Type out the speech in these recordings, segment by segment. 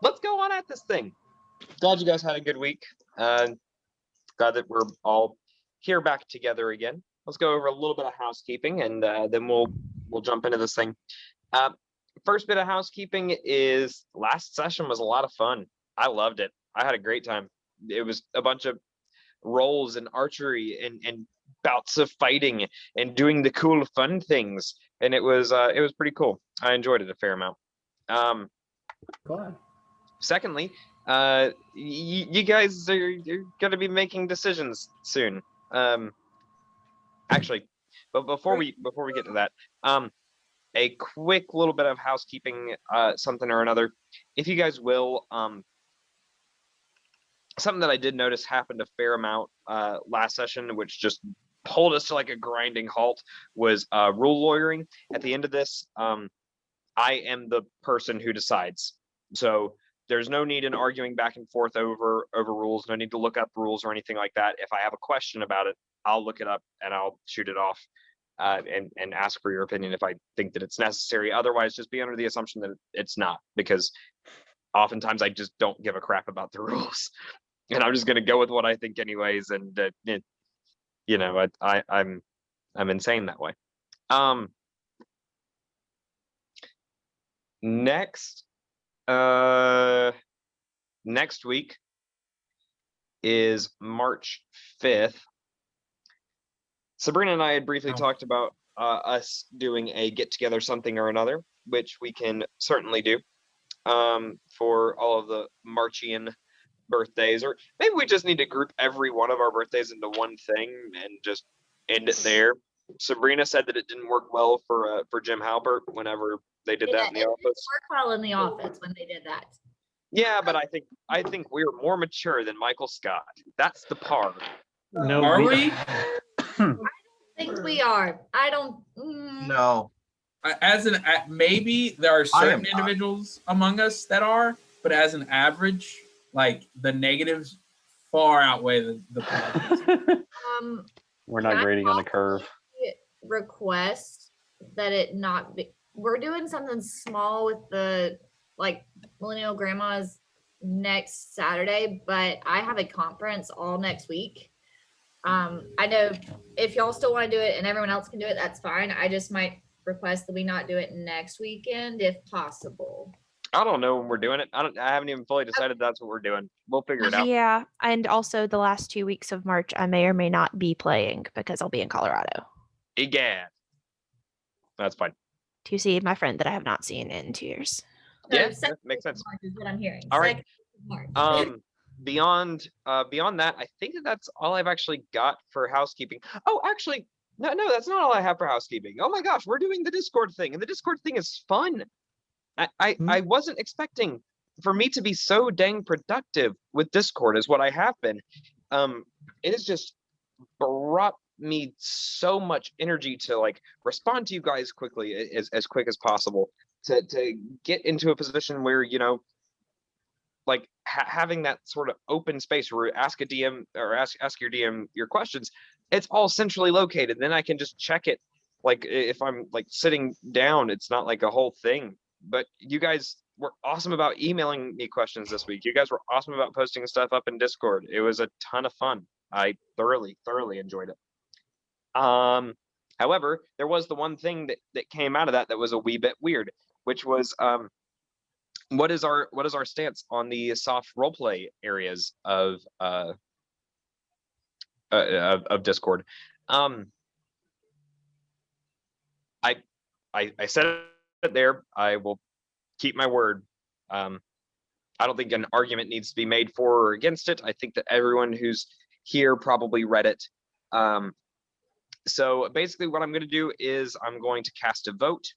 let's go on at this thing. Glad you guys had a good week. Glad that we're all here back together again. Let's go over a little bit of housekeeping, and then we'll jump into this thing. First bit of housekeeping is last session was a lot of fun. I loved it. I had a great time. It was a bunch of rolls and archery and bouts of fighting and doing the cool fun things, and it was pretty cool. I enjoyed it a fair amount. Glad. Secondly, you guys are going to be making decisions soon. Actually, but before we get to that, a quick little bit of housekeeping, something or another. If you guys will, something that I did notice happened a fair amount last session, which just pulled us to like a grinding halt, was rule lawyering. At the end of this, I am the person who decides. So there's no need in arguing back and forth over rules. No need to look up rules or anything like that. If I have a question about it, I'll look it up and I'll shoot it off and ask for your opinion if I think that it's necessary. Otherwise, just be under the assumption that it's not, because oftentimes I just don't give a crap about the rules, and I'm just going to go with what I think anyways. And I'm insane that way. Next week is March 5th. Sabrina and I had briefly talked about us doing a get together something or another, which we can certainly do for all of the Marchian birthdays, or maybe we just need to group every one of our birthdays into one thing and just end it there. Sabrina said that it didn't work well for Jim Halpert whenever they did that in the office. It worked well in the office when they did that. Yeah, but I think we're more mature than Michael Scott. That's the par. No, Are we? I don't think we are. I don't. No. Maybe there are certain individuals among us that are, but as an average, like the negatives far outweigh the positives. We're not grading on a curve. Request that it not be. We're doing something small with the millennial grandmas next Saturday, but I have a conference all next week. I know if y'all still want to do it and everyone else can do it, that's fine. I just might request that we not do it next weekend if possible. I don't know when we're doing it. I haven't even fully decided that's what we're doing. We'll figure it out. Yeah, and also the last 2 weeks of March, I may or may not be playing because I'll be in Colorado. Egad. That's fine. To see my friend that I have not seen in 2 years. Yeah, that makes sense. March is what I'm hearing. All right. March. Beyond that, I think that's all I've actually got for housekeeping. Oh, actually, no, that's not all I have for housekeeping. Oh my gosh, we're doing the Discord thing, and the Discord thing is fun. I wasn't expecting for me to be so dang productive with Discord as what I have been. It has just brought me so much energy to respond to you guys quickly, as quick as possible, to get into a position where having that sort of open space where ask a DM or ask your DM your questions, it's all centrally located. Then I can just check it. If I'm sitting down, it's not like a whole thing. But you guys were awesome about emailing me questions this week. You guys were awesome about posting stuff up in Discord. It was a ton of fun. I thoroughly enjoyed it. However, there was the one thing that came out of that was a wee bit weird, which was what is our stance on the soft roleplay areas of Discord? I said it there. I will keep my word. I don't think an argument needs to be made for or against it. I think that everyone who's here probably read it. So basically what I'm going to do is I'm going to cast a vote.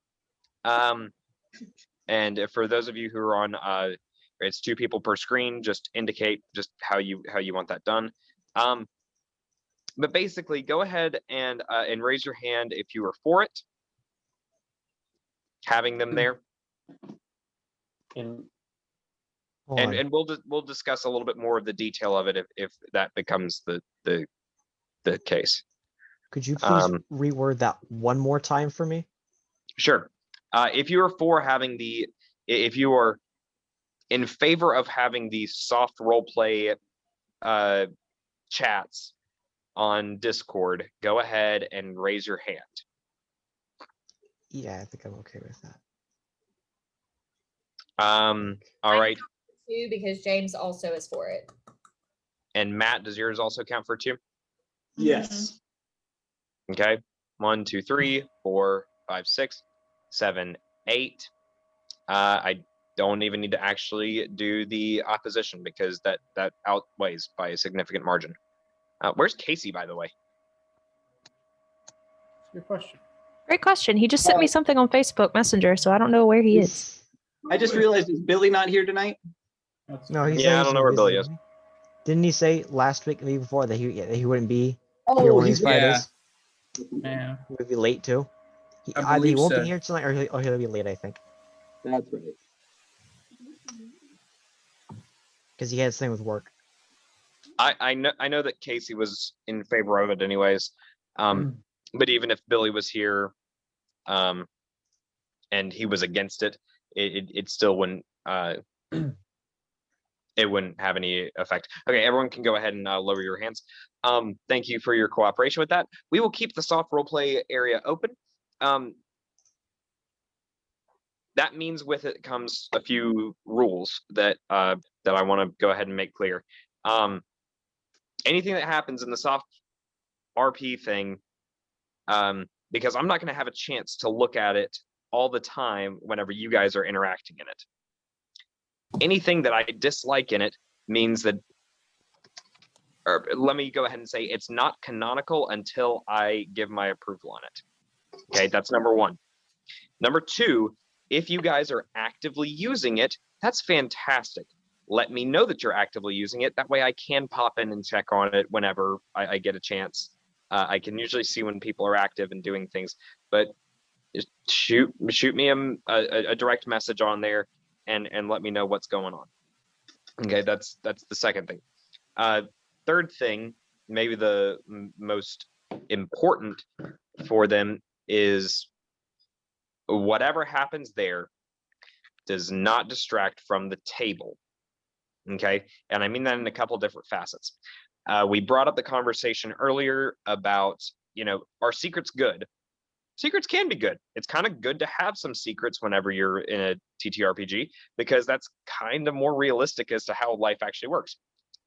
And for those of you who are on, it's 2 people per screen, just indicate just how you want that done. But basically go ahead and raise your hand if you are for it, having them there. And we'll discuss a little bit more of the detail of it if that becomes the case. Could you please reword that one more time for me? Sure. If you are for having if you are in favor of having these soft role play chats on Discord, go ahead and raise your hand. Yeah, I think I'm okay with that. All right. 2 because James also is for it. And Matt, does yours also count for 2? Yes. Okay. 1, 2, 3, 4, 5, 6, 7, 8. I don't even need to actually do the opposition because that outweighs by a significant margin. Where's Casey, by the way? Good question. Great question. He just sent me something on Facebook Messenger, so I don't know where he is. I just realized, is Billy not here tonight? No, he said Yeah, I he's don't know where busy. Billy is. Didn't he say last week, maybe before, that he wouldn't be here Oh, one of he's these Fridays? Yeah. He would be late too. I Either he believe won't so. be here tonight, or he'll be late. I think That's right. because he had this thing with work. I know that Casey was in favor of it anyways. But even if Billy was here, and he was against it, it still wouldn't it wouldn't have any effect. Okay, everyone can go ahead and lower your hands. Thank you for your cooperation with that. We will keep the soft roleplay area open. That means with it comes a few rules that I want to go ahead and make clear. Anything that happens in the soft RP thing, because I'm not going to have a chance to look at it all the time whenever you guys are interacting in it. Anything that I dislike in it means that, or let me go ahead and say it's not canonical until I give my approval on it. Okay, that's number 1. Number 2, if you guys are actively using it, that's fantastic. Let me know that you're actively using it. That way I can pop in and check on it whenever I get a chance. I can usually see when people are active and doing things, but just shoot me a direct message on there and let me know what's going on. Okay, that's the second thing. Third thing, maybe the most important for them, is whatever happens there does not distract from the table. Okay, and I mean that in a couple different facets. We brought up the conversation earlier about, are secrets good? Secrets can be good. It's kind of good to have some secrets whenever you're in a TTRPG, because that's kind of more realistic as to how life actually works.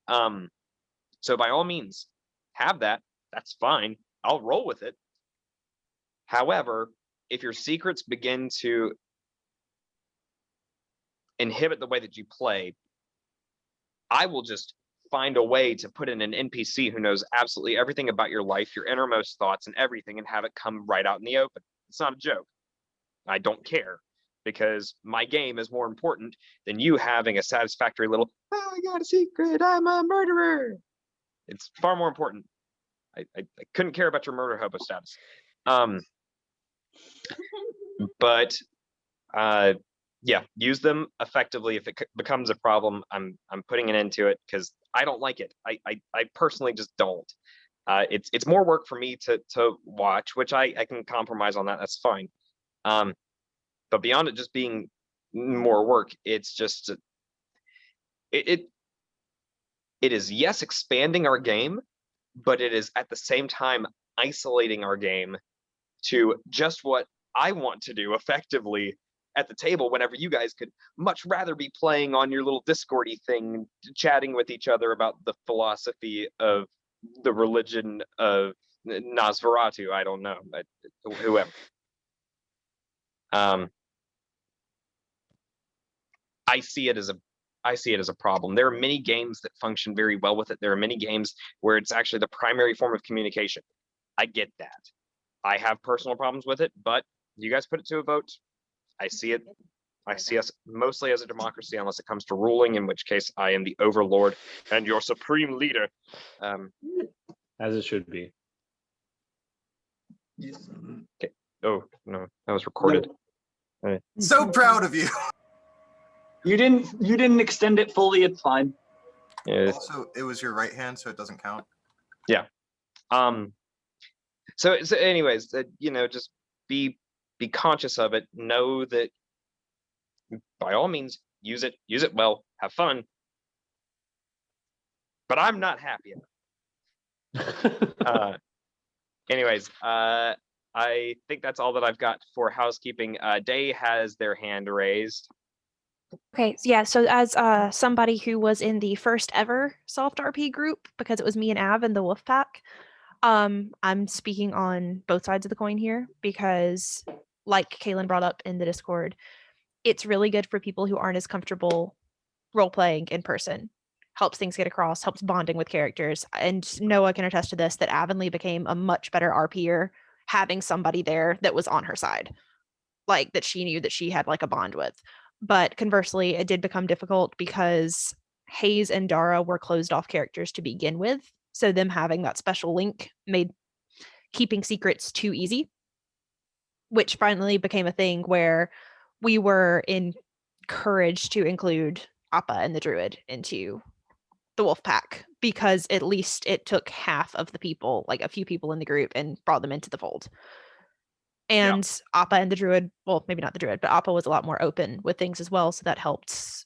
So by all means, have that. That's fine. I'll roll with it. However, if your secrets begin to inhibit the way that you play, I will just find a way to put in an NPC who knows absolutely everything about your life, your innermost thoughts and everything, and have it come right out in the open. It's not a joke. I don't care, because my game is more important than you having a satisfactory little, oh, I got a secret, I'm a murderer. It's far more important. I couldn't care about your murder hobo status. But yeah, use them effectively. If it becomes a problem, I'm putting an end to it, because I don't like it. I personally just don't. It's more work for me to watch, which I can compromise on that. That's fine. But beyond it just being more work, it's just it is, yes, expanding our game, but it is at the same time isolating our game to just what I want to do effectively at the table, whenever you guys could much rather be playing on your little Discordy thing, chatting with each other about the philosophy of the religion of Nosferatu. I don't know, whoever. I see it as a problem. There are many games that function very well with it. There are many games where it's actually the primary form of communication. I get that. I have personal problems with it, but you guys put it to a vote. I see it. I see us mostly as a democracy, unless it comes to ruling, in which case I am the overlord and your supreme leader. As it should be. Okay. Oh no, that was recorded. So proud of you. You didn't extend it fully. It's fine. Yeah. Also, it was your right hand, so it doesn't count. Yeah. So anyways, just be conscious of it. Know that by all means, use it well, have fun. But I'm not happy enough. Anyways, I think that's all that I've got for housekeeping. Day has their hand raised. Okay, yeah, so as somebody who was in the first ever soft RP group, because it was me and Av and the Wolf Pack, I'm speaking on both sides of the coin here because, like Kaylin brought up in the Discord, it's really good for people who aren't as comfortable role playing in person. Helps things get across, helps bonding with characters. And Noah can attest to this that Avonlea became a much better RPer having somebody there that was on her side, like that she knew that she had like a bond with. But conversely, it did become difficult because Hayes and Dara were closed off characters to begin with. So them having that special link made keeping secrets too easy, which finally became a thing where we were encouraged to include Appa and the Druid into the Wolf Pack because at least it took half of the people, like a few people in the group, and brought them into the fold. And Appa and the Druid, well, maybe not the Druid, but Appa was a lot more open with things as well. So that helped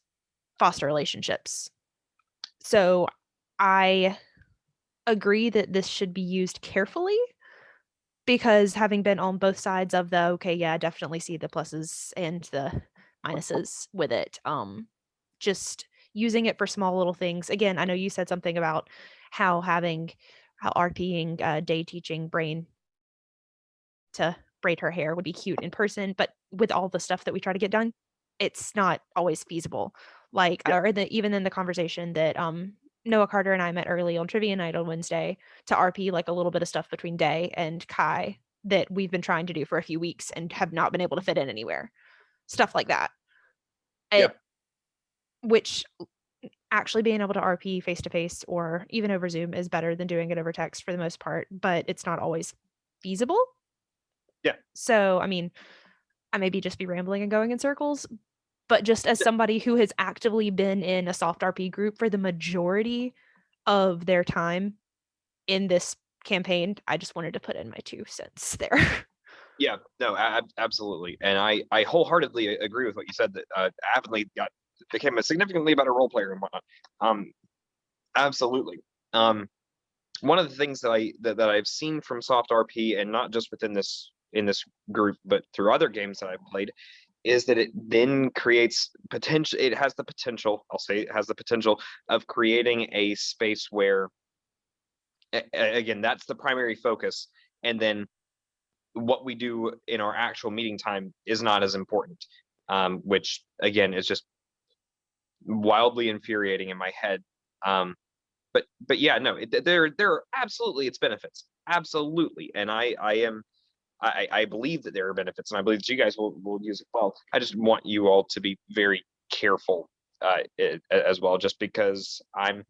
foster relationships. So I agree that this should be used carefully because having been on both sides of the, okay, yeah, I definitely see the pluses and the minuses with it. Just using it for small little things. Again, I know you said something about how RPing Day teaching Brain to braid her hair would be cute in person, but with all the stuff that we try to get done, it's not always feasible. Like, or even in the conversation that Noah Carter and I met early on trivia night on Wednesday to RP like a little bit of stuff between Day and Kai that we've been trying to do for a few weeks and have not been able to fit in anywhere. Stuff like that. Which actually being able to RP face to face or even over Zoom is better than doing it over text for the most part, but it's not always feasible. Yeah. So, I mean, I maybe just be rambling and going in circles, but just as somebody who has actively been in a soft RP group for the majority of their time in this campaign, I just wanted to put in my 2 cents there. Yeah, no, absolutely. And I wholeheartedly agree with what you said that Avonlea became a significantly better role player and whatnot. Absolutely. One of the things that I've seen from soft RP, and not just within this group, but through other games that I've played, is that it then creates potential. It has the potential. I'll say it has the potential of creating a space where, again, that's the primary focus, and then what we do in our actual meeting time is not as important, which again is just wildly infuriating in my head. But yeah, no, there are absolutely its benefits, absolutely, and I believe that there are benefits, and I believe that you guys will use it well. I just want you all to be very careful as well, just because I'm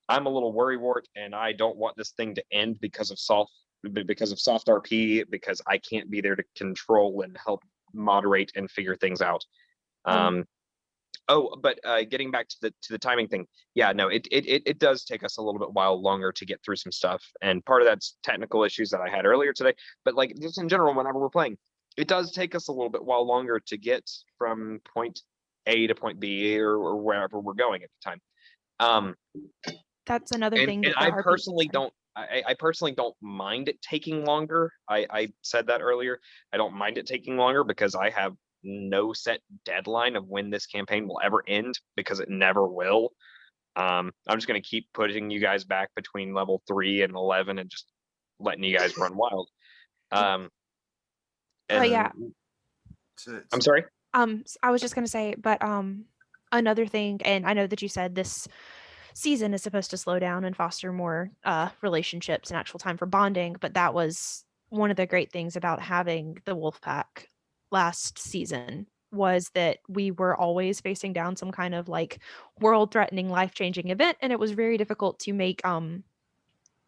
a little worrywart, and I don't want this thing to end because of soft RP, because I can't be there to control and help moderate and figure things out. But getting back to the timing thing, yeah, no, it does take us a little bit while longer to get through some stuff, and part of that's technical issues that I had earlier today. But like just in general, whenever we're playing, it does take us a little bit while longer to get from point A to point B or wherever we're going at the time. That's another thing. And I personally don't. I personally don't mind it taking longer. I said that earlier. I don't mind it taking longer because I have no set deadline of when this campaign will ever end, because it never will. I'm just going to keep putting you guys back between level 3 and 11 and just letting you guys run wild. Yeah. I'm sorry. I was just going to say, but another thing, and I know that you said this season is supposed to slow down and foster more relationships and actual time for bonding, but that was one of the great things about having the Wolf Pack last season, was that we were always facing down some kind of like world-threatening, life-changing event, and it was very difficult to make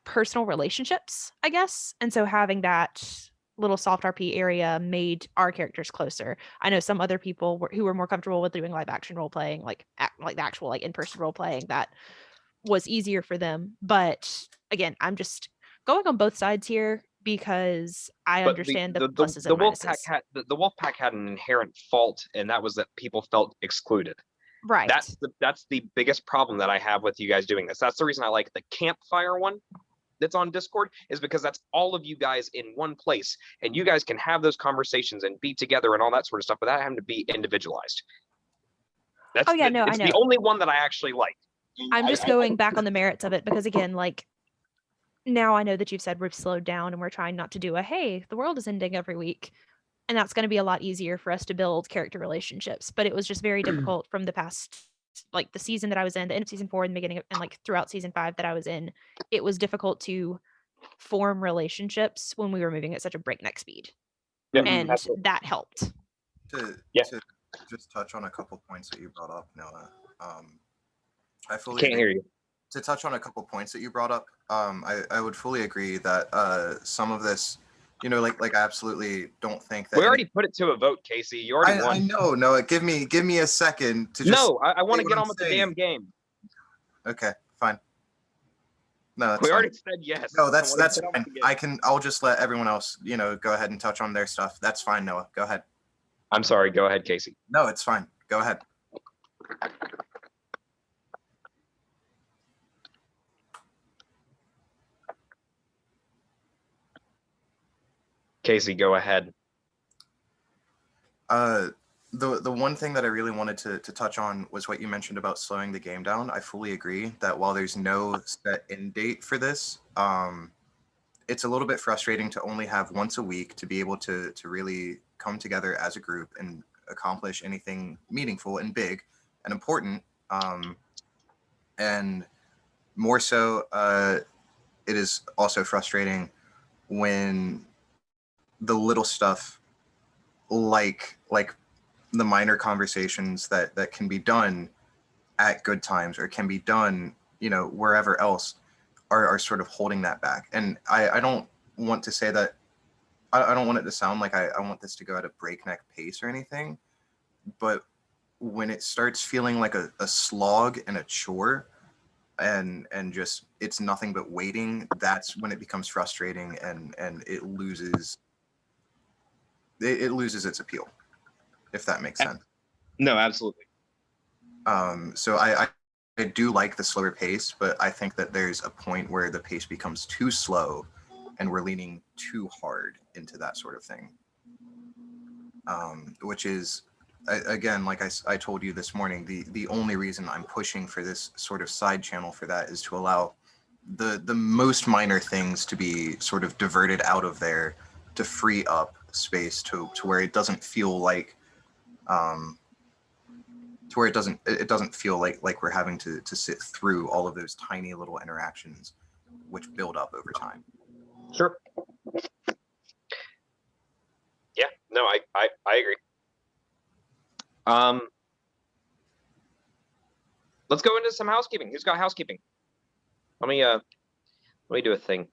personal relationships, I guess. And so having that little soft RP area made our characters closer. I know some other people who were more comfortable with doing live action role playing, like the actual like in-person role playing, that was easier for them. But again, I'm just going on both sides here because I But understand the pluses and minuses. The wolf pack had an inherent fault, and that was that people felt excluded. Right. That's the biggest problem that I have with you guys doing this. That's the reason I like the campfire one that's on Discord, is because that's all of you guys in one place, and you guys can have those conversations and be together and all that sort of stuff without having to be individualized. That's I know. the only one that I actually like. I'm just going back on the merits of it because, again, like, now I know that you've said we've slowed down and we're trying not to do hey, the world is ending every week. And that's going to be a lot easier for us to build character relationships. But it was just very difficult from the past, like the season that I was in, the end of season 4 and the beginning of, and like throughout season 5 that I was in, it was difficult to form relationships when we were moving at such a breakneck speed. Yeah, and absolutely. that helped. To just touch on a couple points that you brought up, Noah. I fully can't hear you. To touch on a couple points that you brought up, I would fully agree that some of this, you know, like I absolutely don't think that we already put it to a vote, Casey. You already won. I know, Noah. Give me a second to just. No, I want to get on with the damn game. Okay, fine. No, that's we fine. already said yes. No, that's fine. I'll just let everyone else, you know, go ahead and touch on their stuff. That's fine, Noah. Go ahead. I'm sorry. Go ahead, Casey. No, it's fine. Go ahead. Casey, go ahead. The one thing that I really wanted to touch on was what you mentioned about slowing the game down. I fully agree that while there's no set end date for this, it's a little bit frustrating to only have once a week to be able to really come together as a group and accomplish anything meaningful and big and important. And more so, it is also frustrating when the little stuff like the minor conversations that can be done at good times or can be done, you know, wherever else are sort of holding that back. And I don't want to say that, I don't want it to sound like I want this to go at a breakneck pace or anything, but when it starts feeling like a slog and a chore and just it's nothing but waiting, that's when it becomes frustrating and it loses its appeal, if that makes sense. No, absolutely. So I do like the slower pace, but I think that there's a point where the pace becomes too slow and we're leaning too hard into that sort of thing. Which is, again, like I told you this morning, the only reason I'm pushing for this sort of side channel for that is to allow the most minor things to be sort of diverted out of there to free up space to where it doesn't feel like it doesn't feel like we're having to sit through all of those tiny little interactions which build up over time. Sure. Yeah, no, I agree. Let's go into some housekeeping. Who's got housekeeping? Let me do a thing.